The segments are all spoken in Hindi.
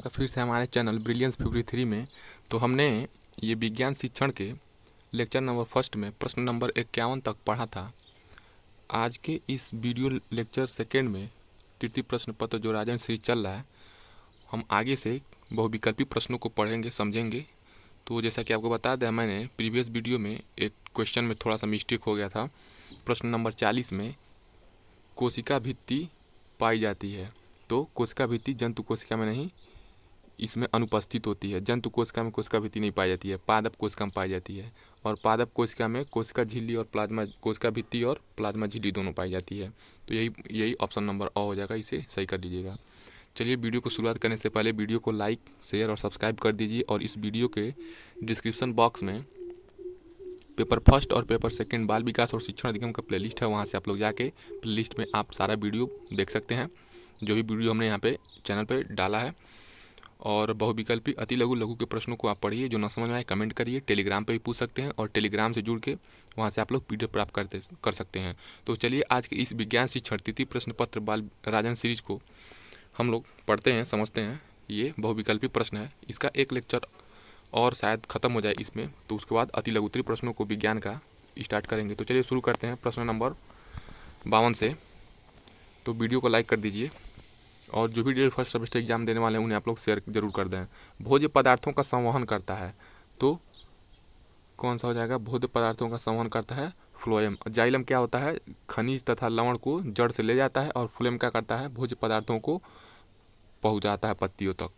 आपका फिर से हमारे चैनल ब्रिलियंस 53 में। तो हमने ये विज्ञान शिक्षण के लेक्चर नंबर फर्स्ट में प्रश्न नंबर 51 तक पढ़ा था। आज के इस वीडियो लेक्चर सेकेंड में तृतीय प्रश्न पत्र जो राजन सीरीज चल रहा है, हम आगे से बहुविकल्पी प्रश्नों को पढ़ेंगे, समझेंगे। तो जैसा कि आपको बता दें, मैंने प्रीवियस वीडियो में एक क्वेश्चन में थोड़ा सा मिस्टेक हो गया था। प्रश्न नंबर 40 में कोशिका भित्ति पाई जाती है, तो कोशिका भित्ति जंतु कोशिका में नहीं, इसमें अनुपस्थित होती है। जंतु कोशिका में कोशिका भित्ति नहीं पाई जाती है, पादप कोशिका में पाई जाती है। और पादप कोशिका में कोशिका झिल्ली और प्लाज्मा, कोशिका भित्ति और प्लाज्मा झिल्ली दोनों पाई जाती है। तो यही ऑप्शन नंबर अ हो जाएगा, इसे सही कर दीजिएगा। चलिए, वीडियो को शुरुआत करने से पहले वीडियो को लाइक, शेयर और सब्सक्राइब कर दीजिए। और इस वीडियो के डिस्क्रिप्शन बॉक्स में पेपर फर्स्ट और पेपर सेकंड बाल विकास और शिक्षण अधिगम का प्लेलिस्ट है, वहाँ से आप लोग जाके प्लेलिस्ट में आप सारा वीडियो देख सकते हैं, जो भी वीडियो हमने यहाँ पे चैनल पे डाला है। और बहुविकल्पी अति लघु लघु के प्रश्नों को आप पढ़िए, जो न समझ में आए कमेंट करिए। टेलीग्राम पे भी पूछ सकते हैं, और टेलीग्राम से जुड़ के वहाँ से आप लोग PDF प्राप्त कर सकते हैं। तो चलिए, आज के इस विज्ञान शिक्षण तृतीय प्रश्न पत्र बाल राजन सीरीज को हम लोग पढ़ते हैं, समझते हैं। ये बहुविकल्पी प्रश्न है, इसका एक लेक्चर और शायद ख़त्म हो जाए इसमें, तो उसके बाद अति लघुत्तरी प्रश्नों को विज्ञान का स्टार्ट करेंगे। तो चलिए शुरू करते हैं प्रश्न नंबर 52 से। तो वीडियो को लाइक कर दीजिए, और जो भी डेली फर्स्ट सेमेस्टर एग्जाम देने वाले हैं उन्हें आप लोग शेयर जरूर कर दें। भोज्य पदार्थों का संवहन करता है, तो कौन सा हो जाएगा? भोज्य पदार्थों का संवहन करता है फ्लोएम। जाइलम क्या होता है? खनिज तथा लवण को जड़ से ले जाता है, और फ्लोएम क्या करता है? भोज्य पदार्थों को पहुंचाता है पत्तियों तक।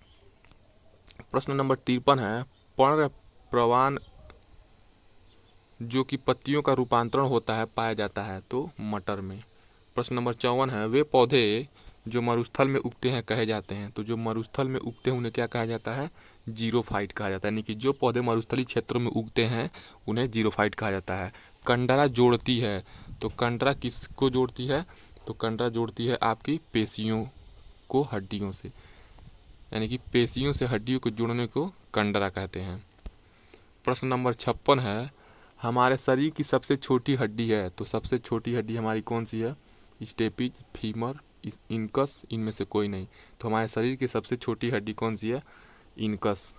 प्रश्न नंबर 53 है, पर्ण प्रवान जो कि पत्तियों का रूपांतरण होता है पाया जाता है, तो मटर में। प्रश्न नंबर 54 है, वे पौधे जो मरुस्थल में उगते हैं कहे जाते हैं, तो जो मरुस्थल में उगते हैं उन्हें क्या कहा जाता है? जीरोफाइट कहा जाता है। यानी कि जो पौधे मरुस्थलीय क्षेत्रों में उगते हैं उन्हें जीरोफाइट कहा जाता है। कंडरा जोड़ती है, तो कंडरा किसको जोड़ती है? तो कंडरा जोड़ती है आपकी पेशियों को हड्डियों से, यानी कि पेशियों से हड्डियों को जोड़ने को कंडरा कहते हैं। प्रश्न नंबर 56 है, हमारे शरीर की सबसे छोटी हड्डी है, तो सबसे छोटी हड्डी हमारी कौन सी है? स्टेपिज, फीमर, इनकस, इनमें से कोई नहीं। तो हमारे शरीर की सबसे छोटी हड्डी कौन सी है? इनकस।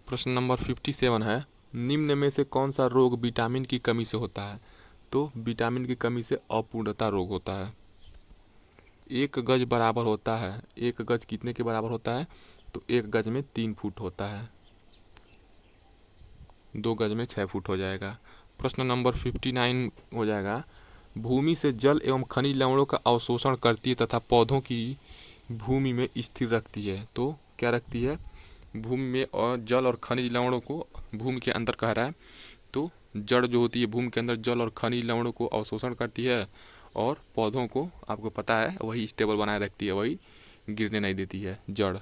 प्रश्न नंबर 57 है, निम्न में से कौन सा रोग विटामिन की कमी से होता है? तो विटामिन की कमी से अपूर्णता रोग होता है। 1 गज बराबर होता है, 1 गज कितने के बराबर होता है? तो 1 गज में 3 फुट होता है, 2 गज में 6 फुट हो जाएगा। प्रश्न नंबर 59 हो जाएगा, भूमि से जल एवं खनिज लवणों का अवशोषण करती है तथा पौधों की भूमि में स्थिर रखती है, तो क्या रखती है? भूमि में और जल और खनिज लवणों को भूमि के अंदर कह रहा है, तो जड़ जो होती है भूमि के अंदर जल और खनिज लवणों को अवशोषण करती है, और पौधों को आपको पता है वही स्टेबल बनाए रखती है, वही गिरने नहीं देती है, जड़।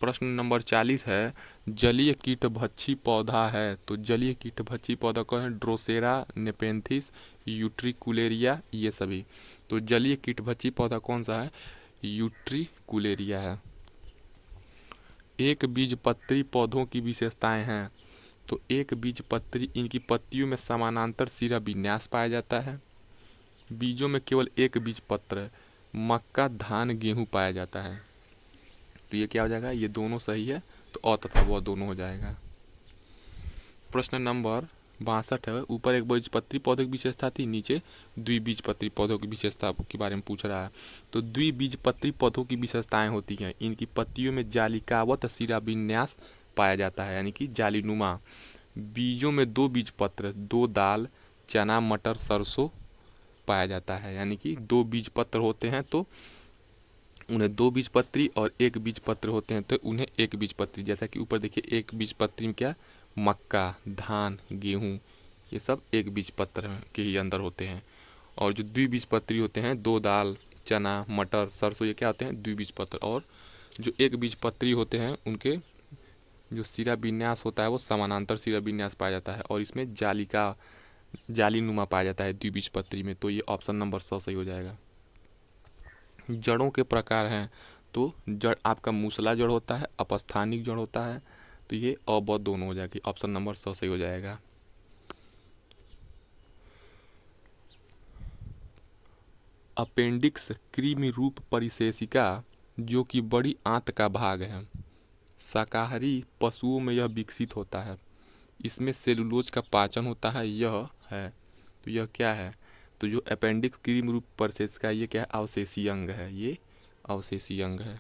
प्रश्न नंबर 40 है, जलीय कीटभक्षी पौधा है, तो जलीय कीटभक्षी पौधा कौन है? ड्रोसेरा, नेपेंथिस, यूट्रिकुलेरिया, ये सभी। तो जलीय कीटभक्षी पौधा कौन सा है? यूट्रिकुलेरिया है। एक बीजपत्री पौधों की विशेषताएं हैं, तो एक बीजपत्री, इनकी पत्तियों में समानांतर सिरा विन्यास पाया जाता है। बीजों में केवल एक बीजपत्र, मक्का, धान, गेहूं पाया जाता है। तो ये क्या हो जाएगा? ये दोनों सही है, तो अ तथा व दोनों हो जाएगा। प्रश्न नंबर 62 है, ऊपर एक बीजपत्री पौधे की विशेषता थी, नीचे द्विबीजपत्री पौधों की विशेषता के बारे में पूछ रहा है। तो द्विबीजपत्री पौधों की विशेषताएं होती हैं, इनकी पत्तियों में जालिकावत सिरा विन्यास पाया जाता है, यानी कि जालीनुमा। बीजों में 2 बीजपत्र, 2 दाल, चना, मटर, सरसों पाया जाता है, यानी कि 2 बीजपत्र होते हैं तो उन्हें 2 बीजपत्री, और 1 बीजपत्र होते हैं तो उन्हें 1 बीजपत्री। जैसा कि ऊपर देखिए, 1 बीजपत्री में क्या? मक्का, धान, गेहूं, ये सब 1 बीजपत्र के ही अंदर होते हैं। और जो द्विबीजपत्री होते हैं, 2 दाल, चना, मटर, सरसों, ये क्या होते हैं? द्विबीजपत्र। और जो 1 बीजपत्री होते हैं उनके जो सिरा विन्यास होता है वो समानांतर सिरा विन्यास पाया जाता है, और इसमें जालीनुमा पाया जाता है द्विबीजपत्री में। तो ये ऑप्शन नंबर 100 सही हो जाएगा। जड़ों के प्रकार हैं, तो जड़ आपका मूसला जड़ होता है, अपस्थानिक जड़ होता है, तो ये अ ब दोनों हो जाएगी। ऑप्शन नंबर 100 सही हो जाएगा। अपेंडिक्स कृमि रूप परिशेषिका जो कि बड़ी आंत का भाग है। शाकाहारी पशुओं में यह विकसित होता है। इसमें सेलुलोज का पाचन होता है, यह है। तो यह क्या है? तो जो अपेंडिक्स कृमि रूप परिशेषिका, ये क्या है? अवशेषीय अंग है, ये अवशेषीय अंग है।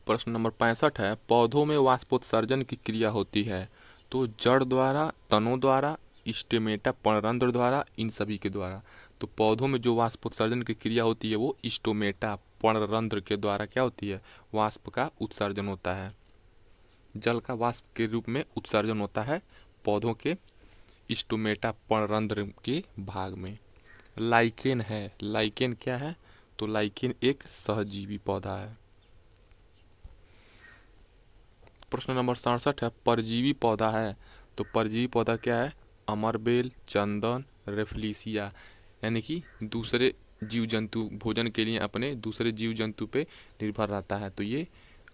प्रश्न नंबर 65 है, पौधों में वाष्पोत्सर्जन की क्रिया होती है तो जड़ द्वारा, तनों द्वारा, स्टेमेटा पर्णरंध्र द्वारा, इन सभी के द्वारा। तो पौधों में जो वाष्पोत्सर्जन की क्रिया होती है वो स्टोमेटा पर्णरंध्र के द्वारा क्या होती है? वाष्प का उत्सर्जन होता है। जल का वाष्प के रूप में उत्सर्जन होता है पौधों के स्टोमेटा पर्णरंध्र के भाग में। लाइकेन है, लाइकेन क्या है? तो लाइकेन एक सहजीवी पौधा है। प्रश्न नंबर 67 है, परजीवी पौधा है तो परजीवी पौधा क्या है? अमरबेल, चंदन, रेफ्लिसिया, यानी कि दूसरे जीव जंतु भोजन के लिए अपने दूसरे जीव जंतु पे निर्भर रहता है। तो ये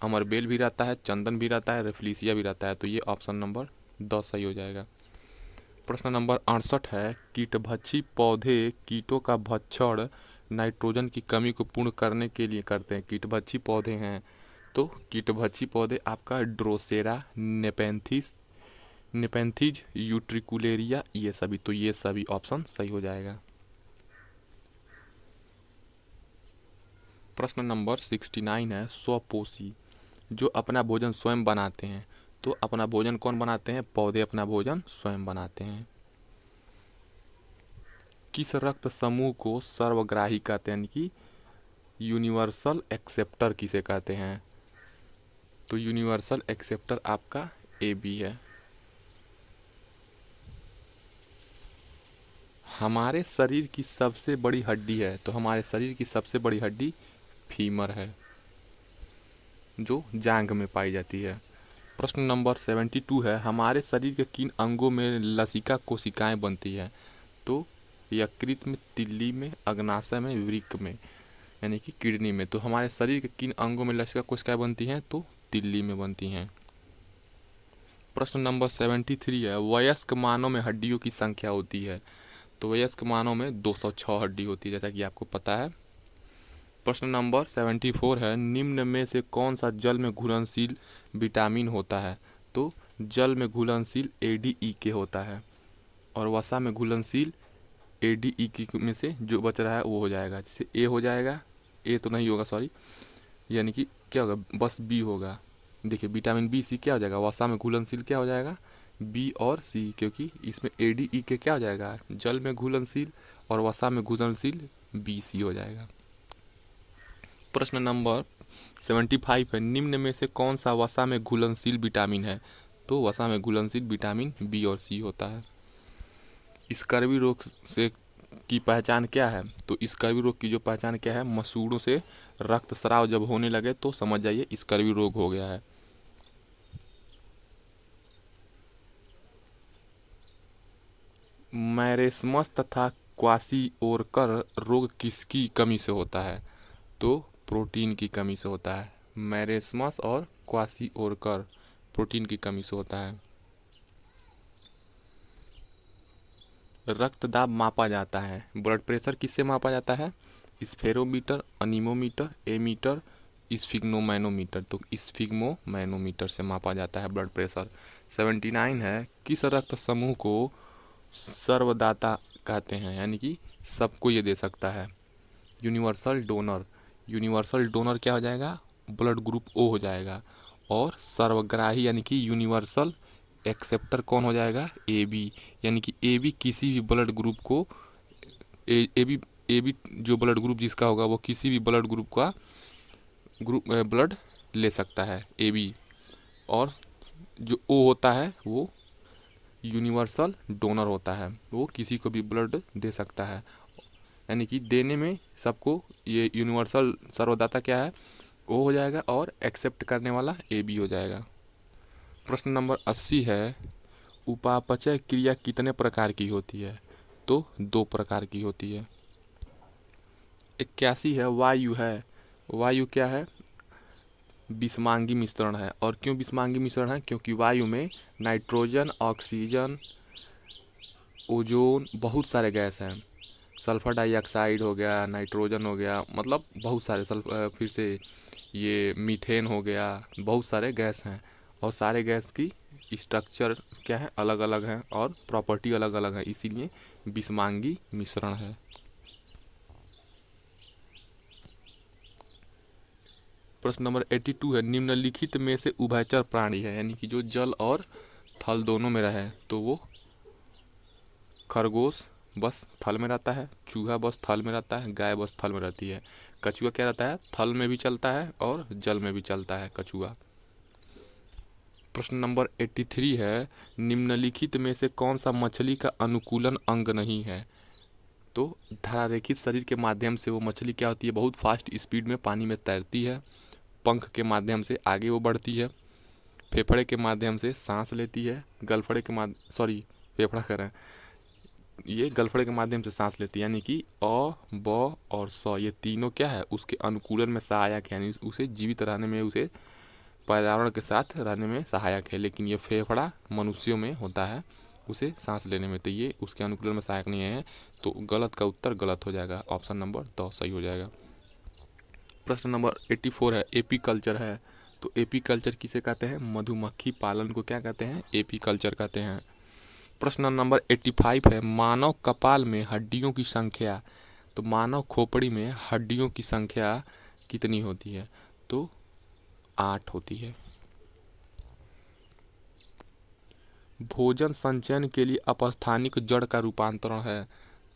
अमरबेल भी रहता है, चंदन भी रहता है, रेफ्लिसिया भी रहता है। तो ये ऑप्शन नंबर 10 सही हो जाएगा। प्रश्न नंबर 68 है, कीटभक्षी पौधे कीटों का भक्षण नाइट्रोजन की कमी को पूर्ण करने के लिए करते हैं। कीटभक्षी पौधे हैं तो कीटभक्षी पौधे आपका ड्रोसेरा, नेपेंथिज, यूट्रिकुलेरिया, ये सभी। तो ये सभी ऑप्शन सही हो जाएगा। प्रश्न नंबर 69 है, स्वपोषी जो अपना भोजन स्वयं बनाते हैं। तो अपना भोजन कौन बनाते हैं? पौधे अपना भोजन स्वयं बनाते हैं। किस रक्त समूह को सर्वग्राही कहते हैं, यानी कि यूनिवर्सल एक्सेप्टर किसे कहते हैं? तो यूनिवर्सल एक्सेप्टर आपका AB है। हमारे शरीर की सबसे बड़ी हड्डी है तो हमारे शरीर की सबसे बड़ी हड्डी फीमर है जो जांघ में पाई जाती है। प्रश्न नंबर 72 है, हमारे शरीर के किन अंगों में लसिका कोशिकाएं बनती है? तो यकृत में, तिल्ली में, अग्नाशय में, वृक्क में, यानी कि किडनी में। तो हमारे शरीर के किन अंगों में लसिका कोशिकाएं बनती हैं? तो तिल्ली में बनती हैं। प्रश्न नंबर 73 है, वयस्क मानव में हड्डियों की संख्या होती है। तो वयस्क मानव में 206 हड्डी होती है, जैसा कि आपको पता है। प्रश्न नंबर 74 है, निम्न में से कौन सा जल में घुलनशील विटामिन होता है? तो जल में घुलनशील ADE होता है और वसा में घुलनशील ADE में से जो बच रहा है वो हो जाएगा। जैसे A हो जाएगा, A तो नहीं होगा, सॉरी, यानी कि क्या होगा? बस B होगा। देखिए विटामिन B, C क्या हो जाएगा? वसा में घुलनशील क्या हो जाएगा? B और C, क्योंकि इसमें ADE क्या हो जाएगा? जल में घुलनशील और वसा में घुलनशील BC हो जाएगा। प्रश्न नंबर 75 है, निम्न में से कौन सा वसा में घुलनशील विटामिन है? तो वसा में घुलनशील विटामिन B और C होता है। स्कर्वी रोग से की पहचान क्या है? तो स्कर्वी रोग की जो पहचान क्या है? मसूड़ों से रक्तस्राव जब होने लगे तो समझ जाइए स्कर्वी रोग हो गया है। मैरेस्मस तथा क्वाशिओरकर रोग किसकी कमी से होता है? तो प्रोटीन की कमी से होता है। मैरेस्मस और क्वाशिओरकर प्रोटीन की कमी से होता है। रक्तदाब मापा जाता है, ब्लड प्रेशर किससे मापा जाता है? Spherometer, anemometer, ammeter, sphygmomanometer. तो स्फिग्मोमैनोमीटर से मापा जाता है ब्लड प्रेशर। 79 है, किस रक्त समूह को सर्वदाता कहते हैं, यानी कि सबको ये दे सकता है? Universal donor. यूनिवर्सल डोनर क्या हो जाएगा? ब्लड ग्रुप O हो जाएगा। और सर्वग्राही यानी कि यूनिवर्सल एक्सेप्टर कौन हो जाएगा? AB, यानी कि AB किसी भी ब्लड ग्रुप को AB जो ब्लड ग्रुप जिसका होगा वो किसी भी ब्लड ग्रुप का ब्लड ले सकता है AB। और जो O होता है वो यूनिवर्सल डोनर होता है, वो किसी को भी ब्लड दे सकता है, यानी कि देने में सबको ये यूनिवर्सल सर्वदाता क्या है? O हो जाएगा और एक्सेप्ट करने वाला AB हो जाएगा। प्रश्न नंबर 80 है, उपापचय क्रिया कितने प्रकार की होती है? तो 2 प्रकार की होती है। 81 है, वायु है। वायु क्या है? विषमांगी मिश्रण है। और क्यों विषमांगी मिश्रण है? क्योंकि वायु में नाइट्रोजन, ऑक्सीजन, ओजोन, बहुत सारे गैस हैं। सल्फर डाइऑक्साइड हो गया, नाइट्रोजन हो गया, मतलब बहुत सारे फिर से ये मीथेन हो गया, बहुत सारे गैस हैं। और सारे गैस की स्ट्रक्चर क्या है? अलग अलग हैं और प्रॉपर्टी अलग अलग है, इसीलिए विषमांगी मिश्रण है। प्रश्न नंबर 82 है, निम्नलिखित में से उभयचर प्राणी है, यानी कि जो जल और थल दोनों में रहे, तो वो खरगोश बस थल में रहता है, चूहा बस थल में रहता है, गाय बस थल में रहती है। कछुआ क्या रहता है? थल में भी चलता है और जल में भी चलता है कछुआ। प्रश्न नंबर 83 है, निम्नलिखित में से कौन सा मछली का अनुकूलन अंग नहीं है? तो धारारेखित शरीर के माध्यम से वो मछली क्या होती है? बहुत फास्ट स्पीड में पानी में तैरती है। पंख के माध्यम से आगे वो बढ़ती है। फेफड़े के माध्यम से सांस लेती है। फेफड़ा कह रहे हैं, ये गलफड़े के माध्यम से सांस लेती है, यानी कि अ, ब और स, ये तीनों क्या है? उसके अनुकूलन में सहायक है, यानी उसे जीवित रहने में, उसे पर्यावरण के साथ रहने में सहायक है। लेकिन ये फेफड़ा मनुष्यों में होता है, उसे सांस लेने में, तो ये उसके अनुकूलन में सहायक नहीं है। तो गलत का उत्तर गलत हो जाएगा, ऑप्शन नंबर 10 सही हो जाएगा। प्रश्न नंबर 84 है, एपीकल्चर है। तो एपीकल्चर किसे कहते हैं? मधुमक्खी पालन को क्या कहते हैं? एपीकल्चर कहते हैं। प्रश्न नंबर 85 है, मानव कपाल में हड्डियों की संख्या, तो मानव खोपड़ी में हड्डियों की संख्या कितनी होती है? तो 8 होती है। भोजन संचयन के लिए अपस्थानिक जड़ का रूपांतरण है।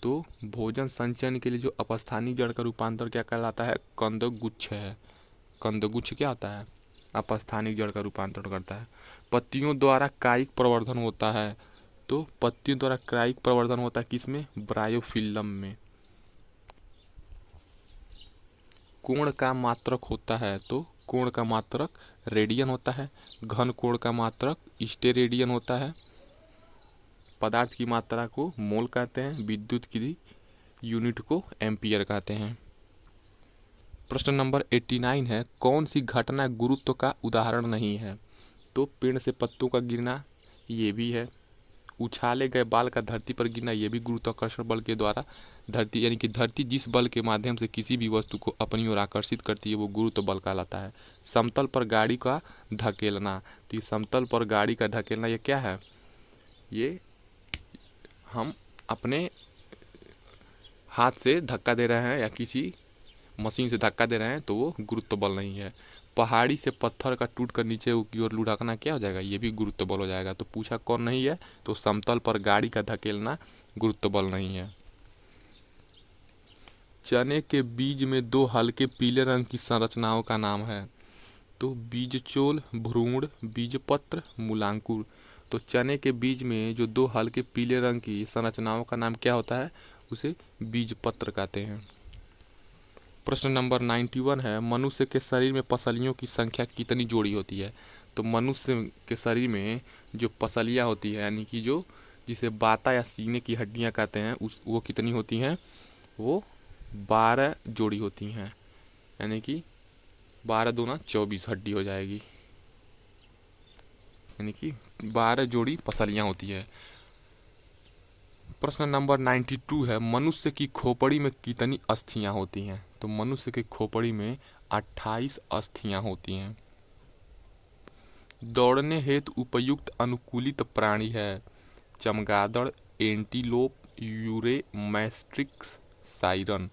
तो भोजन संचयन के लिए जो अपस्थानिक जड़ का रूपांतरण क्या कहलाता है? कंदगुच्छ है। कंदगुच्छ क्या होता है? अपस्थानिक जड़ का रूपांतरण करता है। पत्तियों द्वारा कायिक प्रवर्धन होता है। तो पत्तियों द्वारा कायिक प्रवर्धन होता है किसमें? ब्रायोफिल्लम में। कोण का मात्रक होता है, तो कोण का मात्रक रेडियन होता है। घन कोण का मात्रक स्टेरेडियन होता है। पदार्थ की मात्रा को मोल कहते हैं, विद्युत की यूनिट को एम्पियर कहते हैं। प्रश्न नंबर 89 है, कौन सी घटना गुरुत्व का उदाहरण नहीं है? तो पेड़ से पत्तों का गिरना, ये भी है। उछाले गए बाल का धरती पर गिरना, ये भी गुरुत्वाकर्षण बल के द्वारा धरती, यानी कि धरती जिस बल के माध्यम से किसी भी वस्तु को अपनी ओर आकर्षित करती है वो गुरुत्व बल कहलाता है। समतल पर गाड़ी का धकेलना, तो ये समतल पर गाड़ी का धकेलना ये क्या है? ये हम अपने हाथ से धक्का दे रहे हैं या किसी मशीन से धक्का दे रहे हैं, तो वो गुरुत्व बल नहीं है। पहाड़ी से पत्थर का टूट कर नीचे की ओर लुढ़कना क्या हो जाएगा? ये भी गुरुत्व बल हो जाएगा। तो पूछा कौन नहीं है? तो समतल पर गाड़ी का धकेलना गुरुत्व बल नहीं है। चने के बीज में 2 हल्के पीले रंग की संरचनाओं का नाम है। तो बीजचोल, भ्रूण, बीजपत्र, मूलांकुर। तो चने के बीज में जो 2 हल्के पीले रंग की संरचनाओं का नाम क्या होता है? उसे बीजपत्र कहते हैं। प्रश्न नंबर 91 है, मनुष्य के शरीर में पसलियों की संख्या कितनी जोड़ी होती है? तो मनुष्य के शरीर में जो पसलियाँ होती है, यानी कि जो जिसे बाता या सीने की हड्डियाँ कहते हैं, वो कितनी होती हैं? वो 12 जोड़ी होती हैं, यानी कि 12 दूना 24 हड्डी हो जाएगी, यानी कि 12 जोड़ी पसलियाँ होती है। प्रश्न नंबर 92 है, मनुष्य की खोपड़ी में कितनी अस्थियां होती हैं? तो मनुष्य की खोपड़ी में 28 अस्थियां होती हैं। दौड़ने हेतु उपयुक्त अनुकूलित प्राणी है। चमगादड़, एंटीलोप, यूरेमैस्ट्रिक्स, साइरन।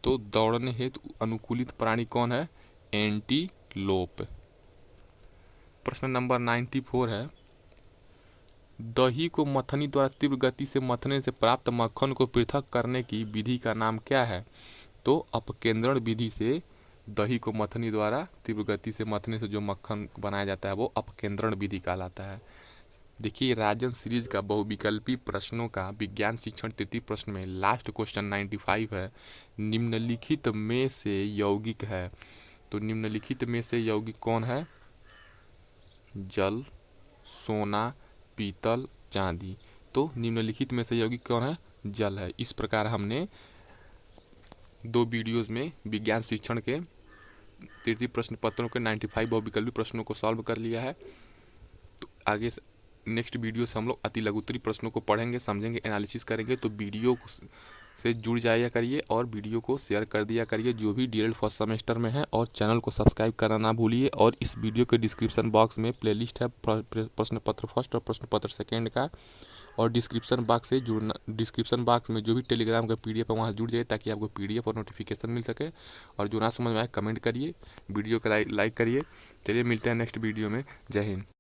तो दौड़ने हेतु अनुकूलित प्राणी कौन है? एंटीलोप। प्रश्न नंबर 94 है, दही को मथनी द्वारा तीव्र गति से मथने से प्राप्त मक्खन को पृथक करने की विधि का नाम क्या है? तो अपकेंद्रण विधि से दही को मथनी द्वारा तीव्र गति से मथने से जो मक्खन बनाया जाता है वो अपकेंद्रण विधि कहलाता है। देखिए, राजन सीरीज का बहुविकल्पी प्रश्नों का विज्ञान शिक्षण तृतीय प्रश्न में लास्ट क्वेश्चन 95 है, निम्नलिखित में से यौगिक है। तो निम्नलिखित में से यौगिक कौन है? जल, सोना, पीतल, चांदी। तो निम्नलिखित में से यौगिक कौन है? जल है। इस प्रकार हमने 2 वीडियोज़ में विज्ञान शिक्षण के तृतीय प्रश्न पत्रों के 95 बहुविकल्पी प्रश्नों को सॉल्व कर लिया है। तो आगे नेक्स्ट वीडियो से हम लोग अति लघुत्तरीय प्रश्नों को पढ़ेंगे, समझेंगे, एनालिसिस करेंगे। तो वीडियो से जुड़ जाया करिए और वीडियो को शेयर कर दिया करिए जो भी डीएलएड फर्स्ट सेमेस्टर में है, और चैनल को सब्सक्राइब करना ना भूलिए। और इस वीडियो के डिस्क्रिप्शन बॉक्स में प्लेलिस्ट है प्रश्न पत्र फर्स्ट और प्रश्न पत्र सेकेंड का, और डिस्क्रिप्शन बॉक्स में जो भी टेलीग्राम का पीडीएफ है वहाँ जुड़ जाइए ताकि आपको पीडीएफ और नोटिफिकेशन मिल सके। और जो ना समझ में आए कमेंट करिए, वीडियो को लाइक करिए। चलिए मिलते हैं नेक्स्ट वीडियो में। जय हिंद।